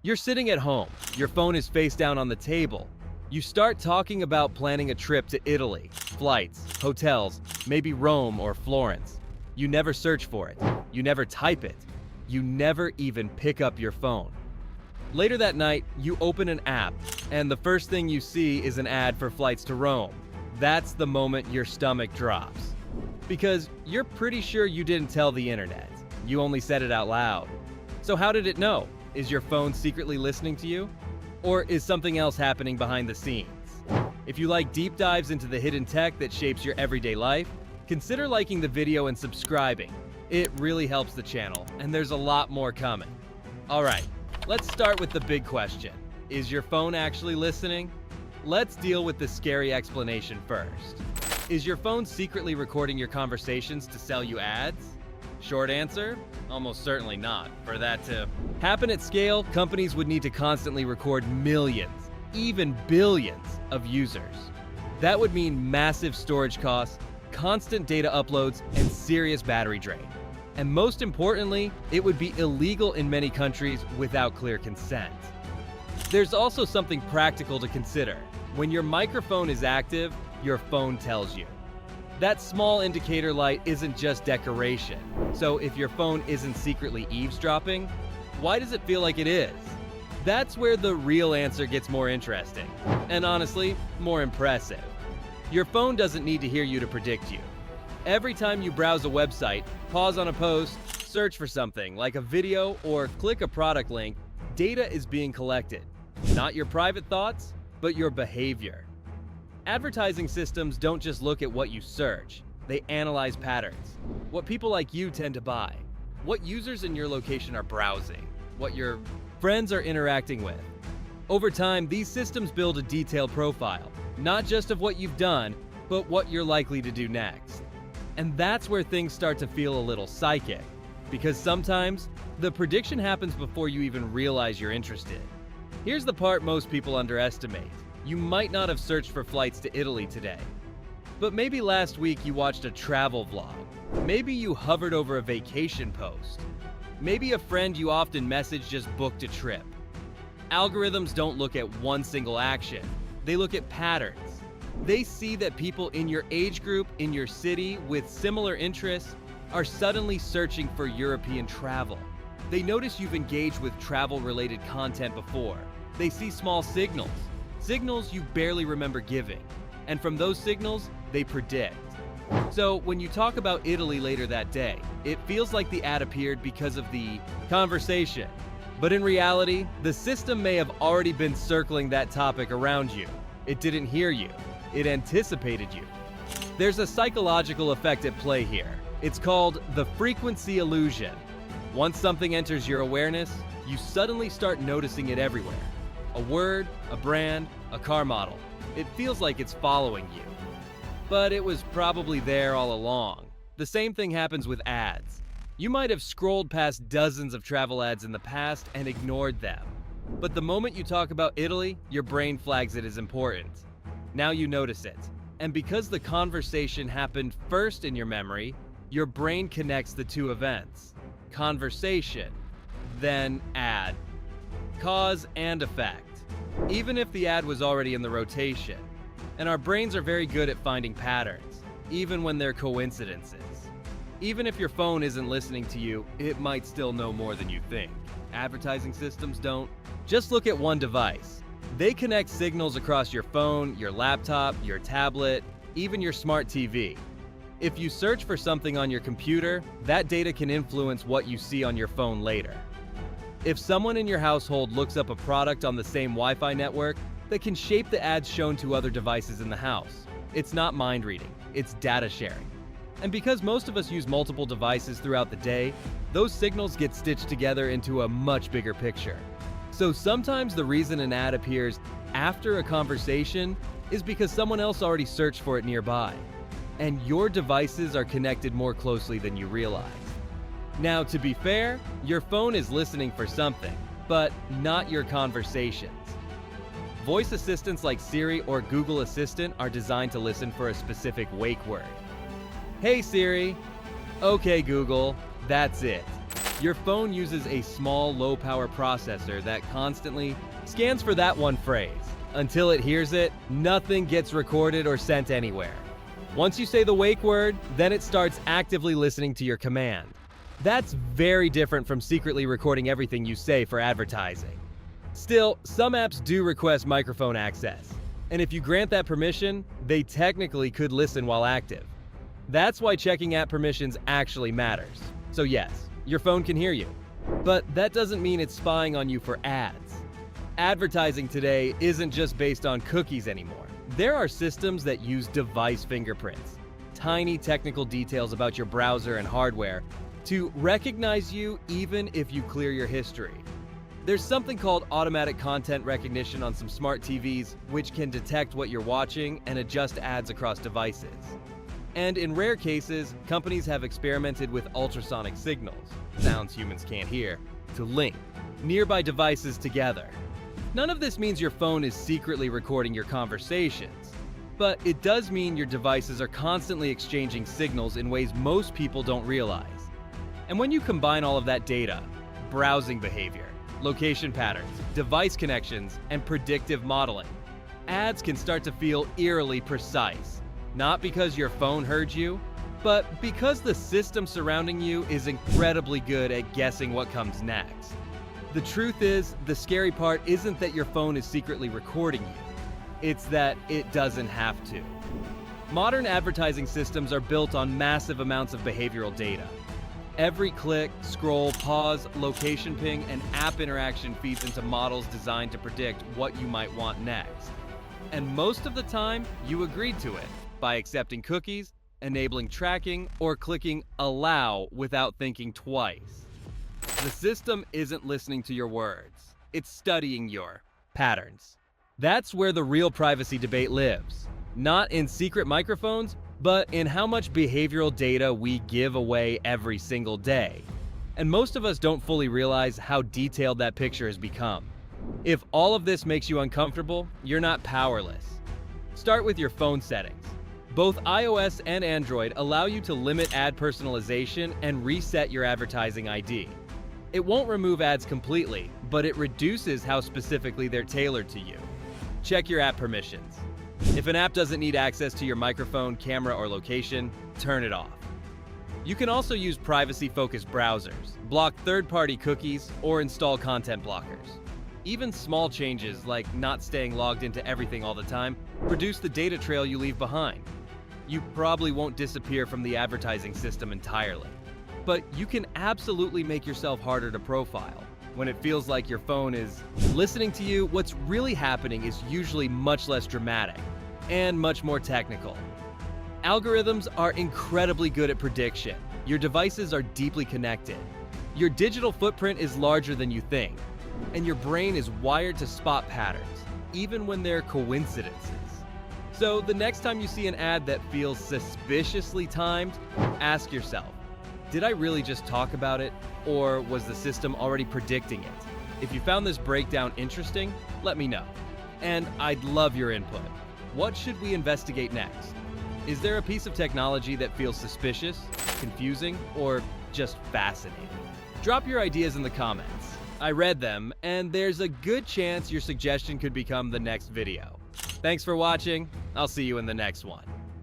You're sitting at home, your phone is face down on the table. You start talking about planning a trip to Italy, flights, hotels, maybe Rome or Florence. You never search for it, you never type it, you never even pick up your phone. Later that night, you open an app, and the first thing you see is an ad for flights to Rome. That's the moment your stomach drops. Because you're pretty sure you didn't tell the internet. You only said it out loud. So how did it know? Is your phone secretly listening to you? Or is something else happening behind the scenes? If you like deep dives into the hidden tech that shapes your everyday life, consider liking the video and subscribing. It really helps the channel, and there's a lot more coming. Alright, let's start with the big question. Is your phone actually listening? Let's deal with the scary explanation first. Is your phone secretly recording your conversations to sell you ads? Short answer, almost certainly not. For that to happen at scale, companies would need to constantly record millions, even billions of users. That would mean massive storage costs, constant data uploads, and serious battery drain. And most importantly, it would be illegal in many countries without clear consent. There's also something practical to consider. When your microphone is active, your phone tells you. That small indicator light isn't just decoration. So if your phone isn't secretly eavesdropping, why does it feel like it is? That's where the real answer gets more interesting. And honestly, more impressive. Your phone doesn't need to hear you to predict you. Every time you browse a website, pause on a post, search for something like a video or click a product link, data is being collected. Not your private thoughts, but your behavior. Advertising systems don't just look at what you search, they analyze patterns. What people like you tend to buy, what users in your location are browsing, what your friends are interacting with. Over time, these systems build a detailed profile, not just of what you've done, but what you're likely to do next. And that's where things start to feel a little psychic, because sometimes the prediction happens before you even realize you're interested. Here's the part most people underestimate. You might not have searched for flights to Italy today, but maybe last week you watched a travel vlog. Maybe you hovered over a vacation post. Maybe a friend you often message just booked a trip. Algorithms don't look at one single action. They look at patterns. They see that people in your age group, in your city, with similar interests, are suddenly searching for European travel. They notice you've engaged with travel-related content before. They see small signals you barely remember giving. And from those signals, they predict. So when you talk about Italy later that day, it feels like the ad appeared because of the conversation. But in reality, the system may have already been circling that topic around you. It didn't hear you. It anticipated you. There's a psychological effect at play here. It's called the frequency illusion. Once something enters your awareness, you suddenly start noticing it everywhere. A word, a brand, a car model. It feels like it's following you. But it was probably there all along. The same thing happens with ads. You might have scrolled past dozens of travel ads in the past and ignored them. But the moment you talk about Italy, your brain flags it as important. Now you notice it. And because the conversation happened first in your memory, your brain connects the two events. Conversation, then ad. Cause and effect. Even if the ad was already in the rotation. And our brains are very good at finding patterns, even when they're coincidences. Even if your phone isn't listening to you, it might still know more than you think. Advertising systems don't. Just look at one device. They connect signals across your phone, your laptop, your tablet, even your smart TV. If you search for something on your computer, that data can influence what you see on your phone later. If someone in your household looks up a product on the same Wi-Fi network, that can shape the ads shown to other devices in the house. It's not mind reading, it's data sharing. And because most of us use multiple devices throughout the day, those signals get stitched together into a much bigger picture. So sometimes the reason an ad appears after a conversation is because someone else already searched for it nearby. And your devices are connected more closely than you realize. Now, to be fair, your phone is listening for something, but not your conversations. Voice assistants like Siri or Google Assistant are designed to listen for a specific wake word. Hey Siri. Okay Google, that's it. Your phone uses a small, low-power processor that constantly scans for that one phrase. Until it hears it, nothing gets recorded or sent anywhere. Once you say the wake word, then it starts actively listening to your command. That's very different from secretly recording everything you say for advertising. Still, some apps do request microphone access, and if you grant that permission, they technically could listen while active. That's why checking app permissions actually matters. So yes, your phone can hear you, but that doesn't mean it's spying on you for ads. Advertising today isn't just based on cookies anymore. There are systems that use device fingerprints, tiny technical details about your browser and hardware, to recognize you even if you clear your history. There's something called automatic content recognition on some smart TVs, which can detect what you're watching and adjust ads across devices. And in rare cases, companies have experimented with ultrasonic signals, sounds humans can't hear, to link nearby devices together. None of this means your phone is secretly recording your conversations, but it does mean your devices are constantly exchanging signals in ways most people don't realize. And when you combine all of that data, browsing behavior, location patterns, device connections, and predictive modeling, ads can start to feel eerily precise. Not because your phone heard you, but because the system surrounding you is incredibly good at guessing what comes next. The truth is, the scary part isn't that your phone is secretly recording you. It's that it doesn't have to. Modern advertising systems are built on massive amounts of behavioral data. Every click, scroll, pause, location ping, and app interaction feeds into models designed to predict what you might want next. And most of the time, you agreed to it by accepting cookies, enabling tracking, or clicking allow without thinking twice. The system isn't listening to your words. It's studying your patterns. That's where the real privacy debate lives. Not in secret microphones, but in how much behavioral data we give away every single day. And most of us don't fully realize how detailed that picture has become. If all of this makes you uncomfortable, you're not powerless. Start with your phone settings. Both iOS and Android allow you to limit ad personalization and reset your advertising ID. It won't remove ads completely, but it reduces how specifically they're tailored to you. Check your app permissions. If an app doesn't need access to your microphone, camera, or location, turn it off. You can also use privacy-focused browsers, block third-party cookies, or install content blockers. Even small changes, like not staying logged into everything all the time, reduce the data trail you leave behind. You probably won't disappear from the advertising system entirely, but you can absolutely make yourself harder to profile. When it feels like your phone is listening to you, what's really happening is usually much less dramatic and much more technical. Algorithms are incredibly good at prediction. Your devices are deeply connected. Your digital footprint is larger than you think, and your brain is wired to spot patterns, even when they're coincidences. So the next time you see an ad that feels suspiciously timed, ask yourself, did I really just talk about it, or was the system already predicting it? If you found this breakdown interesting, let me know. And I'd love your input. What should we investigate next? Is there a piece of technology that feels suspicious, confusing, or just fascinating? Drop your ideas in the comments. I read them, and there's a good chance your suggestion could become the next video. Thanks for watching. I'll see you in the next one.